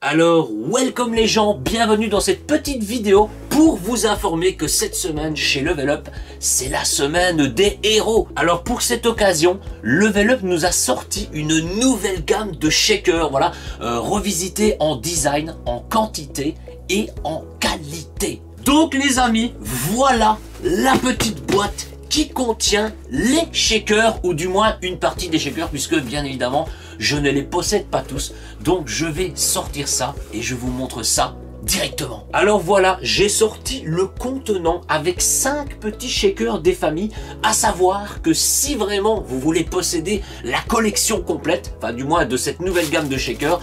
Alors, welcome les gens, bienvenue dans cette petite vidéo pour vous informer que cette semaine chez Level Up, c'est la semaine des héros. Alors pour cette occasion, Level Up nous a sorti une nouvelle gamme de shakers, voilà, revisité en design, en quantité et en qualité. Donc les amis, voilà la petite boîte qui contient les shakers, ou du moins une partie des shakers, puisque bien évidemment je ne les possède pas tous, donc je vais sortir ça et je vous montre ça directement. Alors voilà, j'ai sorti le contenant avec 5 petits shakers des familles, à savoir que si vraiment vous voulez posséder la collection complète, enfin du moins de cette nouvelle gamme de shakers,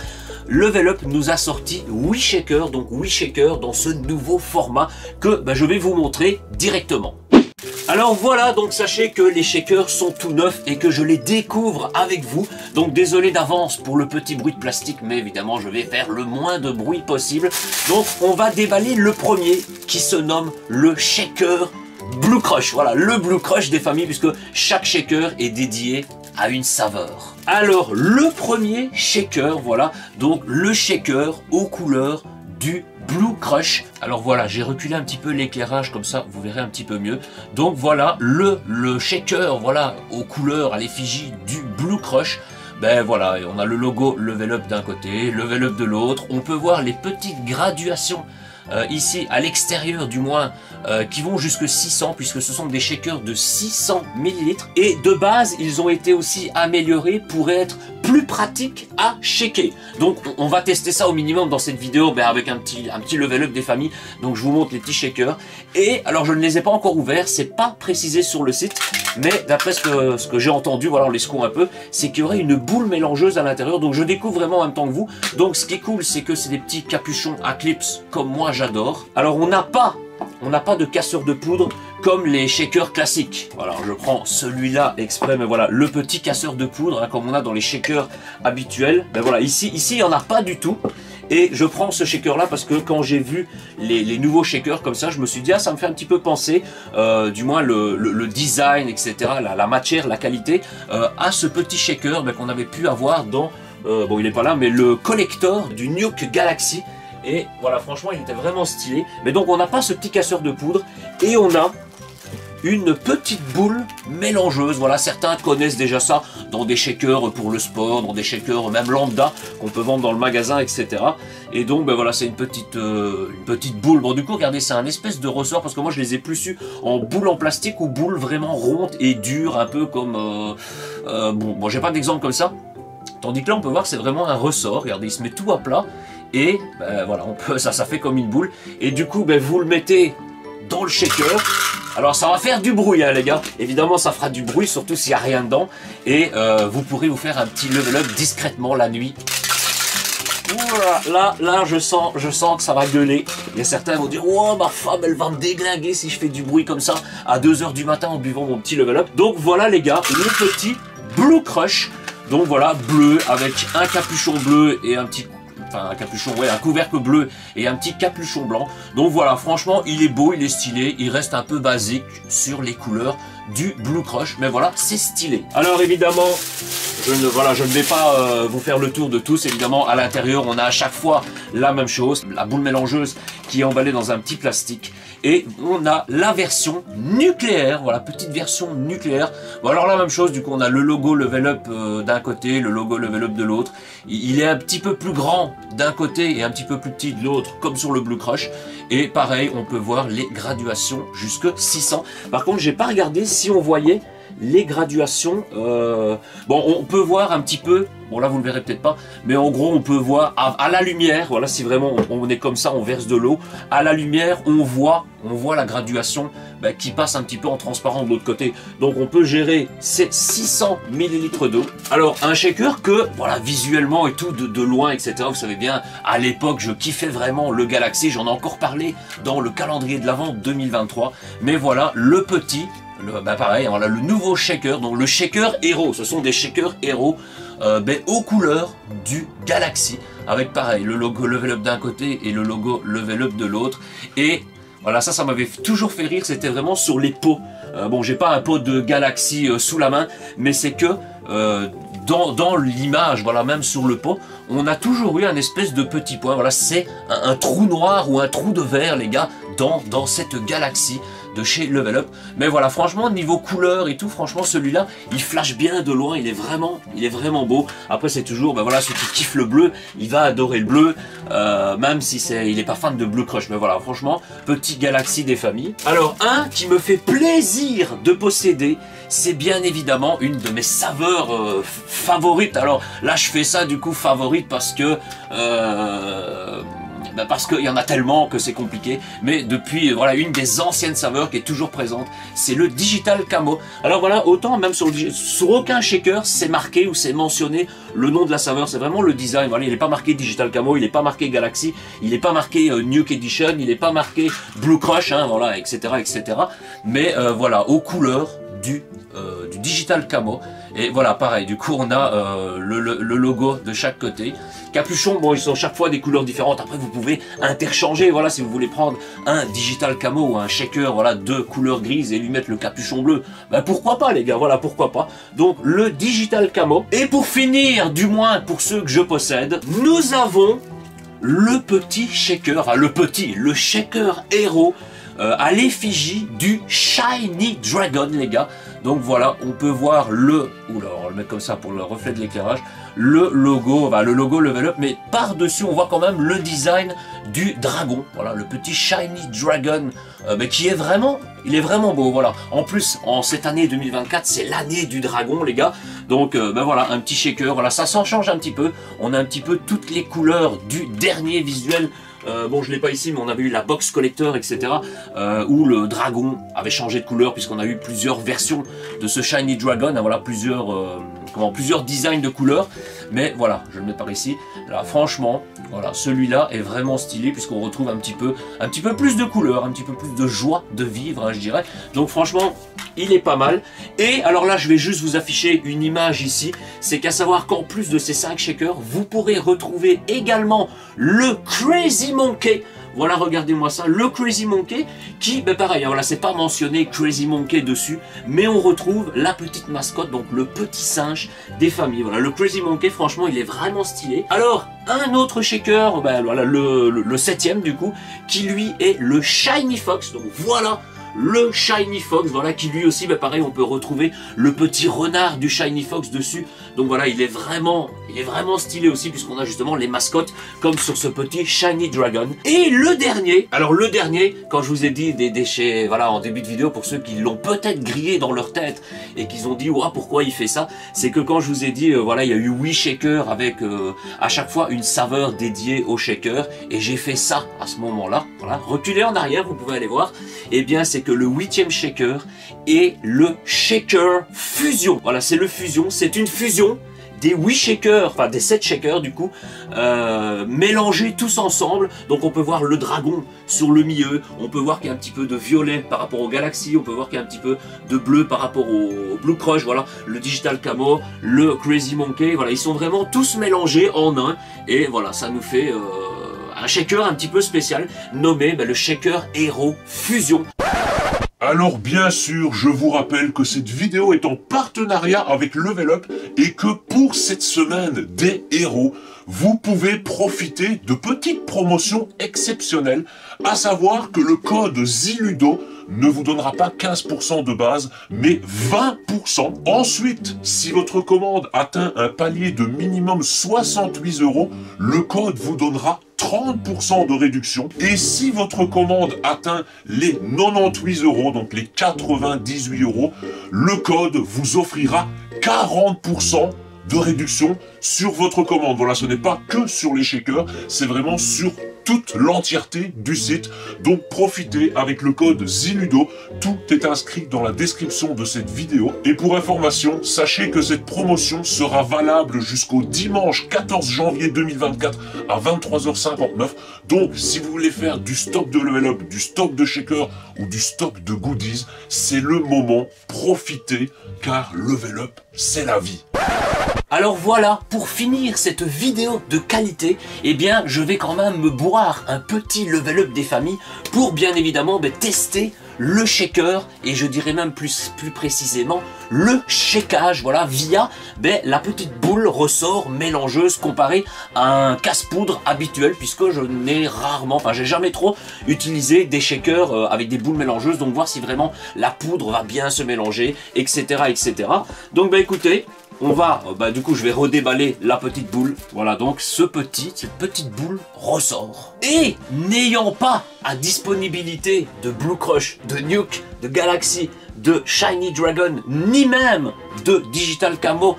Level Up nous a sorti 8 shakers, donc 8 shakers dans ce nouveau format que je vais vous montrer directement. Alors voilà, donc sachez que les shakers sont tout neufs et que je les découvre avec vous. Donc désolé d'avance pour le petit bruit de plastique, mais évidemment je vais faire le moins de bruit possible. Donc on va déballer le premier qui se nomme le shaker Blue Crush. Voilà, le Blue Crush des familles, puisque chaque shaker est dédié à une saveur. Alors le premier shaker, voilà, donc le shaker aux couleurs du Blue Crush. Alors voilà, j'ai reculé un petit peu l'éclairage, comme ça vous verrez un petit peu mieux. Donc voilà le shaker, voilà, aux couleurs, à l'effigie du Blue Crush. Ben voilà, on a le logo Level Up d'un côté, Level Up de l'autre. On peut voir les petites graduations ici à l'extérieur du moins, qui vont jusque 600, puisque ce sont des shakers de 600 ml. Et de base, ils ont été aussi améliorés pour être plus pratiques à shaker. Donc on va tester ça au minimum dans cette vidéo, avec un petit level up des familles. Donc je vous montre les petits shakers. Et alors je ne les ai pas encore ouverts, c'est pas précisé sur le site, mais d'après ce que j'ai entendu, voilà, on les secoue un peu, c'est qu'il y aurait une boule mélangeuse à l'intérieur. Donc je découvre vraiment en même temps que vous. Donc ce qui est cool, c'est que c'est des petits capuchons à clips comme moi j'adore. Alors on n'a pas de casseur de poudre comme les shakers classiques. Voilà, je prends celui-là exprès, mais voilà, le petit casseur de poudre, hein, comme on a dans les shakers habituels. Ben voilà, ici il n'y en a pas du tout. Et je prends ce shaker là parce que quand j'ai vu les nouveaux shakers comme ça, je me suis dit, ah, ça me fait un petit peu penser, du moins le design, etc., la matière, la qualité, à ce petit shaker qu'on avait pu avoir dans, bon il n'est pas là, mais le collector du Nuke Galaxy. Et voilà, franchement il était vraiment stylé. Mais donc on n'a pas ce petit casseur de poudre, et on a une petite boule mélangeuse. Voilà, certains connaissent déjà ça dans des shakers pour le sport, dans des shakers même lambda qu'on peut vendre dans le magasin, etc. Et donc voilà, c'est une petite boule. Bon, du coup regardez, c'est un espèce de ressort, parce que moi je les ai plus su en boule en plastique ou boule vraiment ronde et dure, un peu comme bon j'ai pas d'exemple comme ça. Tandis que là on peut voir que c'est vraiment un ressort. Regardez, il se met tout à plat. Et voilà, ça fait comme une boule. Et du coup, vous le mettez dans le shaker. Alors ça va faire du bruit, hein, les gars. Évidemment, ça fera du bruit, surtout s'il n'y a rien dedans. Et vous pourrez vous faire un petit level up discrètement la nuit. Là, je sens que ça va gueuler. Il y a certains qui vont dire, oh, ma femme, elle va me déglinguer si je fais du bruit comme ça à 2 h du matin en buvant mon petit level up. Donc voilà, les gars, le petit Blue Crush. Donc voilà, bleu avec un capuchon bleu et un capuchon, ouais, un couvercle bleu et un petit capuchon blanc. Donc voilà, franchement, il est beau, il est stylé, il reste un peu basique sur les couleurs du Blue Crush, mais voilà, c'est stylé. Alors évidemment, je ne vais pas vous faire le tour de tous. Évidemment, à l'intérieur, on a à chaque fois la même chose, la boule mélangeuse qui est emballée dans un petit plastique. Et on a la version nucléaire, voilà, petite version nucléaire. Bon, alors la même chose, du coup on a le logo Level Up d'un côté, le logo Level Up de l'autre. Il est un petit peu plus grand d'un côté et un petit peu plus petit de l'autre, comme sur le Blue Crush. Et pareil, on peut voir les graduations jusque 600. Par contre, j'ai pas regardé si on voyait les graduations. Bon, on peut voir un petit peu. Bon, là vous le verrez peut-être pas, mais en gros on peut voir à la lumière. Voilà, si vraiment on est comme ça, on verse de l'eau à la lumière, on voit la graduation qui passe un petit peu en transparent de l'autre côté. Donc on peut gérer ces 600 ml d'eau. Alors un shaker que voilà, visuellement et tout de loin, etc. Vous savez bien, à l'époque je kiffais vraiment le Galaxy. J'en ai encore parlé dans le calendrier de l'Avent 2023. Mais voilà, le petit, pareil, voilà, le nouveau shaker, donc le shaker héros. Ce sont des shakers héros aux couleurs du Galaxy, avec pareil le logo Level Up d'un côté et le logo Level Up de l'autre. Et voilà, ça m'avait toujours fait rire, c'était vraiment sur les pots. Bon, j'ai pas un pot de Galaxy sous la main, mais c'est que dans l'image, voilà, même sur le pot, on a toujours eu un espèce de petit point. Voilà, c'est un trou noir ou un trou de verre, les gars, dans cette galaxie de chez Level Up. Mais voilà, franchement, niveau couleur et tout, franchement, celui-là, il flash bien de loin, il est vraiment beau. Après, c'est toujours, ben voilà, ceux qui kiffent le bleu, il va adorer le bleu, même si il est pas fan de Blue Crush. Mais voilà, franchement, petit Galaxy des familles. Alors, un qui me fait plaisir de posséder, c'est bien évidemment une de mes saveurs favorites. Alors là, je fais ça du coup favorite parce que parce qu'il y en a tellement que c'est compliqué, mais depuis, voilà, une des anciennes saveurs qui est toujours présente, c'est le Digital Camo. Alors voilà, autant même sur aucun shaker, c'est marqué ou c'est mentionné le nom de la saveur, c'est vraiment le design, voilà, il n'est pas marqué Digital Camo, il n'est pas marqué Galaxy, il n'est pas marqué Nuke Edition, il n'est pas marqué Blue Crush, hein, voilà, etc., etc. Mais voilà, aux couleurs du Digital Camo. Et voilà, pareil, du coup on a le logo de chaque côté. Capuchon, bon, ils sont chaque fois des couleurs différentes. Après vous pouvez interchanger, voilà, si vous voulez prendre un Digital Camo ou un shaker, voilà, de couleur grise et lui mettre le capuchon bleu, ben pourquoi pas les gars, voilà, pourquoi pas. Donc le Digital Camo. Et pour finir, du moins pour ceux que je possède, nous avons le petit shaker, enfin le shaker héros à l'effigie du Shiny Dragon, les gars. Donc voilà, on peut voir le... Oula, on va le mettre comme ça pour le reflet de l'éclairage. Le logo, enfin, le logo Level Up, mais par-dessus, on voit quand même le design du dragon. Voilà, le petit Shiny Dragon, mais qui est vraiment... Il est vraiment beau, voilà. En plus, en cette année 2024, c'est l'année du dragon, les gars. Donc, ben voilà, un petit shaker. Voilà, ça s'en change un petit peu. On a un petit peu toutes les couleurs du dernier visuel. Bon, je ne l'ai pas ici, mais on avait eu la box collector, etc. Où le dragon avait changé de couleur, puisqu'on a eu plusieurs versions de ce Shiny Dragon. Hein, voilà, plusieurs designs de couleurs. Mais voilà, je le mets par ici. Là, franchement, voilà, celui-là est vraiment stylé, puisqu'on retrouve un petit peu plus de couleurs, un petit peu plus de joie de vivre, hein, je dirais. Donc franchement, il est pas mal. Et alors là, je vais juste vous afficher une image ici. C'est qu'à savoir qu'en plus de ces 5 shakers, vous pourrez retrouver également le Crazy Monkey. Voilà, regardez-moi ça, le Crazy Monkey qui, ben pareil, hein, voilà, c'est pas mentionné Crazy Monkey dessus, mais on retrouve la petite mascotte, donc le petit singe des familles. Voilà, le Crazy Monkey, franchement, il est vraiment stylé. Alors, un autre shaker, ben voilà, le 7e du coup, qui lui est le Shiny Fox. Donc voilà, le Shiny Fox, voilà, qui lui aussi, bah pareil, on peut retrouver le petit renard du Shiny Fox dessus. Donc voilà, il est vraiment stylé aussi, puisqu'on a justement les mascottes, comme sur ce petit Shiny Dragon. Et le dernier, alors le dernier, quand je vous ai dit des déchets, voilà, en début de vidéo, pour ceux qui l'ont peut-être grillé dans leur tête, et qu'ils ont dit, ouah, pourquoi il fait ça, c'est que quand je vous ai dit, voilà, il y a eu 8 shakers avec, à chaque fois, une saveur dédiée au shaker, et j'ai fait ça à ce moment-là, voilà, reculez en arrière, vous pouvez aller voir, et bien, c'est que le 8e shaker est le shaker fusion. Voilà, c'est le fusion, c'est une fusion des 8 shakers, enfin des 7 shakers du coup, mélangés tous ensemble. Donc on peut voir le dragon sur le milieu, on peut voir qu'il y a un petit peu de violet par rapport au Galaxy, on peut voir qu'il y a un petit peu de bleu par rapport au Blue Crush, voilà, le Digital Camo, le Crazy Monkey, voilà, ils sont vraiment tous mélangés en un, et voilà, ça nous fait un shaker un petit peu spécial, nommé le shaker héros fusion. Alors bien sûr, je vous rappelle que cette vidéo est en partenariat avec Level Up et que pour cette semaine des héros, vous pouvez profiter de petites promotions exceptionnelles, à savoir que le code ZILUDO ne vous donnera pas 15% de base, mais 20%. Ensuite, si votre commande atteint un palier de minimum 68 €, le code vous donnera 30% de réduction. Et si votre commande atteint les 98 €, donc les 98 €, le code vous offrira 40% de réduction sur votre commande. Voilà, ce n'est pas que sur les shakers, c'est vraiment sur toute l'entièreté du site. Donc profitez avec le code ZILUDO, tout est inscrit dans la description de cette vidéo. Et pour information, sachez que cette promotion sera valable jusqu'au dimanche 14 janvier 2024 à 23h59. Donc si vous voulez faire du stock de level up, du stock de shaker ou du stock de goodies, c'est le moment, profitez, car level up, c'est la vie. Alors voilà, pour finir cette vidéo de qualité, eh bien je vais quand même me boire un petit level up des familles pour bien évidemment tester le shaker, et je dirais même plus précisément le shakeage, voilà, via la petite boule ressort mélangeuse comparée à un casse-poudre habituel, puisque je n'ai rarement, enfin j'ai jamais trop utilisé des shakers avec des boules mélangeuses, donc voir si vraiment la poudre va bien se mélanger, etc. etc. Donc écoutez, on va, du coup je vais redéballer la petite boule, voilà donc cette petite boule ressort. Et n'ayant pas à disponibilité de Blue Crush, de Nuke, de Galaxy, de Shiny Dragon, ni même de Digital Camo,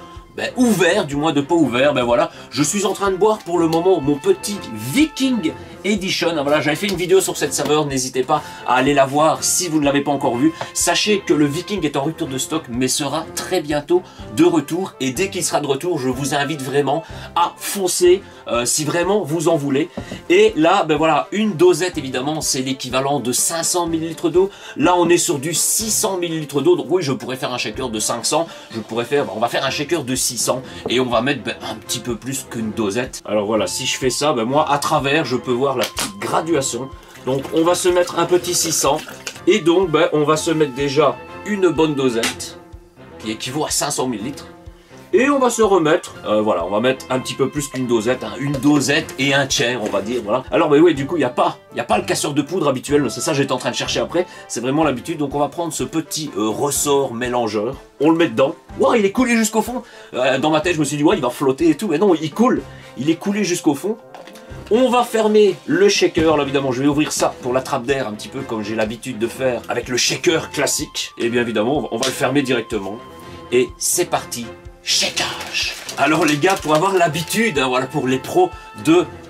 ouvert, du moins de pot ouvert, voilà, je suis en train de boire pour le moment mon petit Viking Edition. Voilà, j'avais fait une vidéo sur cette saveur, n'hésitez pas à aller la voir si vous ne l'avez pas encore vue. Sachez que le Viking est en rupture de stock, mais sera très bientôt de retour, et dès qu'il sera de retour, je vous invite vraiment à foncer si vraiment vous en voulez. Et là, voilà, une dosette évidemment, c'est l'équivalent de 500 ml d'eau. Là, on est sur du 600 ml d'eau, donc oui, je pourrais faire un shaker de 500, je pourrais faire, on va faire un shaker de 600, et on va mettre un petit peu plus qu'une dosette. Alors voilà, si je fais ça, moi, à travers, je peux voir la petite graduation. Donc on va se mettre un petit 600, et donc on va se mettre déjà une bonne dosette qui équivaut à 500 ml, et on va se remettre, voilà, on va mettre un petit peu plus qu'une dosette, hein, une dosette et un tiers, on va dire, voilà. Alors oui, du coup il n'y a pas le casseur de poudre habituel, c'est ça que j'étais en train de chercher après, c'est vraiment l'habitude. Donc on va prendre ce petit ressort mélangeur, on le met dedans. Wow, il est coulé jusqu'au fond. Dans ma tête je me suis dit ouais, il va flotter et tout, mais non, il coule, il est coulé jusqu'au fond. On va fermer le shaker, là évidemment je vais ouvrir ça pour la trappe d'air un petit peu comme j'ai l'habitude de faire avec le shaker classique. Et bien évidemment on va le fermer directement. Et c'est parti, shakeage. Alors les gars, pour avoir l'habitude, hein, voilà, pour les pros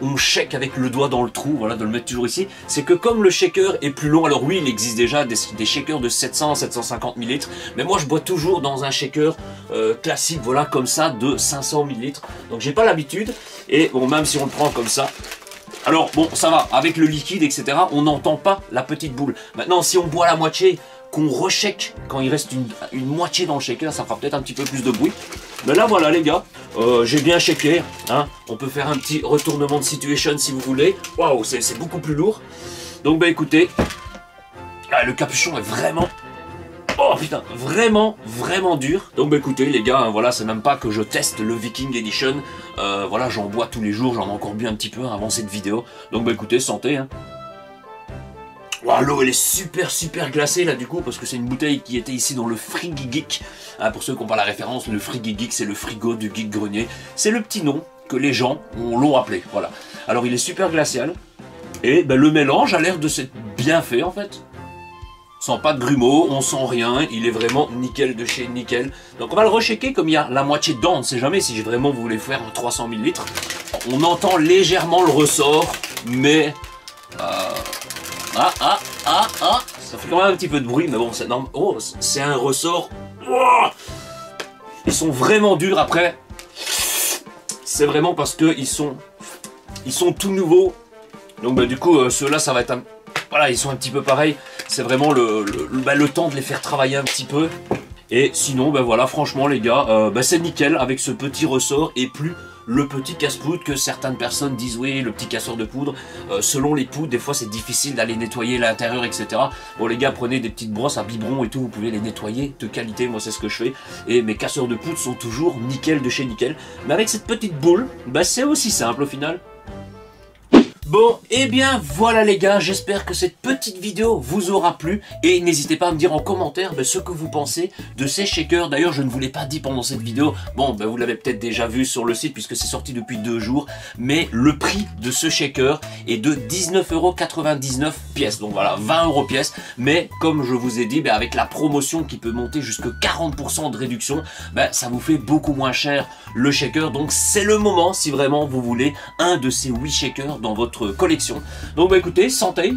on shake avec le doigt dans le trou, voilà, de le mettre toujours ici, c'est que comme le shaker est plus long, alors oui il existe déjà des shakers de 700-750 ml, mais moi je bois toujours dans un shaker classique, voilà, comme ça, de 500 ml, donc j'ai pas l'habitude, et bon, même si on le prend comme ça, alors bon, ça va, avec le liquide, etc., on n'entend pas la petite boule. Maintenant, si on boit la moitié, qu'on reshake quand il reste une moitié dans le shaker, ça fera peut-être un petit peu plus de bruit. Mais là voilà les gars, j'ai bien shaké, hein. On peut faire un petit retournement de situation si vous voulez. Waouh, c'est beaucoup plus lourd. Donc écoutez, le capuchon est vraiment, oh putain, vraiment dur. Donc écoutez les gars, hein, voilà, c'est même pas que je teste le Viking Edition, voilà, j'en bois tous les jours, j'en ai encore bu un petit peu avant cette vidéo. Donc écoutez, santé, hein. Wow, l'eau elle est super glacée là du coup, parce que c'est une bouteille qui était ici dans le Friggy Geek. Hein, pour ceux qui n'ont pas la référence, le Friggy Geek c'est le frigo du Geek Grenier. C'est le petit nom que les gens l'ont appelé, voilà. Alors il est super glacial, et le mélange a l'air de s'être bien fait en fait. Sans pas de grumeaux, on sent rien, il est vraiment nickel de chez nickel. Donc on va le rechecker comme il y a la moitié dedans, on ne sait jamais si vraiment vous voulez faire un 300 ml. On entend légèrement le ressort, mais... ça fait quand même un petit peu de bruit, mais bon, c'est un ressort. Oh, ils sont vraiment durs après. C'est vraiment parce que ils sont tout nouveaux. Donc du coup, ceux-là, ça va être voilà, ils sont un petit peu pareils. C'est vraiment le temps de les faire travailler un petit peu. Et sinon, voilà, franchement les gars, c'est nickel avec ce petit ressort et plus le petit casse-poudre que certaines personnes disent oui, le petit casseur de poudre. Selon les poudres, des fois c'est difficile d'aller nettoyer l'intérieur, etc. Bon les gars, prenez des petites brosses à biberon et tout, vous pouvez les nettoyer de qualité, moi c'est ce que je fais. Et mes casseurs de poudre sont toujours nickel de chez nickel. Mais avec cette petite boule, c'est aussi simple au final. Bon, et bien voilà les gars, j'espère que cette petite vidéo vous aura plu, et n'hésitez pas à me dire en commentaire ce que vous pensez de ces shakers. D'ailleurs je ne vous l'ai pas dit pendant cette vidéo, bon vous l'avez peut-être déjà vu sur le site puisque c'est sorti depuis 2 jours, mais le prix de ce shaker est de 19,99 € pièce, donc voilà, 20 € pièce, mais comme je vous ai dit, avec la promotion qui peut monter jusqu'à 40% de réduction, ça vous fait beaucoup moins cher le shaker, donc c'est le moment si vraiment vous voulez un de ces 8 shakers dans votre collection. Donc écoutez, santé.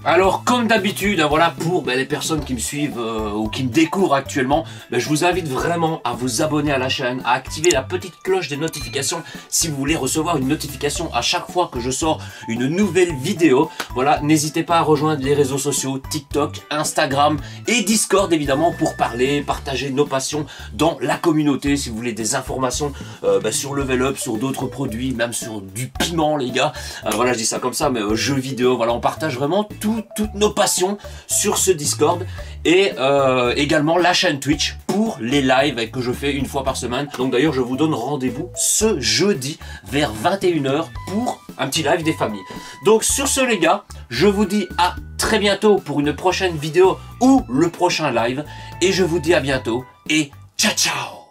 Alors comme d'habitude, voilà, pour les personnes qui me suivent ou qui me découvrent actuellement, je vous invite vraiment à vous abonner à la chaîne, à activer la petite cloche des notifications si vous voulez recevoir une notification à chaque fois que je sors une nouvelle vidéo. Voilà, n'hésitez pas à rejoindre les réseaux sociaux, TikTok, Instagram et Discord évidemment pour parler, partager nos passions dans la communauté. Si vous voulez des informations sur Level Up, sur d'autres produits, même sur du piment les gars. Voilà, je dis ça comme ça, mais jeux vidéo, voilà, on partage vraiment tout toutes nos passions sur ce Discord et également la chaîne Twitch pour les lives que je fais une fois par semaine. Donc d'ailleurs je vous donne rendez-vous ce jeudi vers 21 h pour un petit live des familles. Donc sur ce les gars, je vous dis à très bientôt pour une prochaine vidéo ou le prochain live et je vous dis à bientôt et ciao ciao.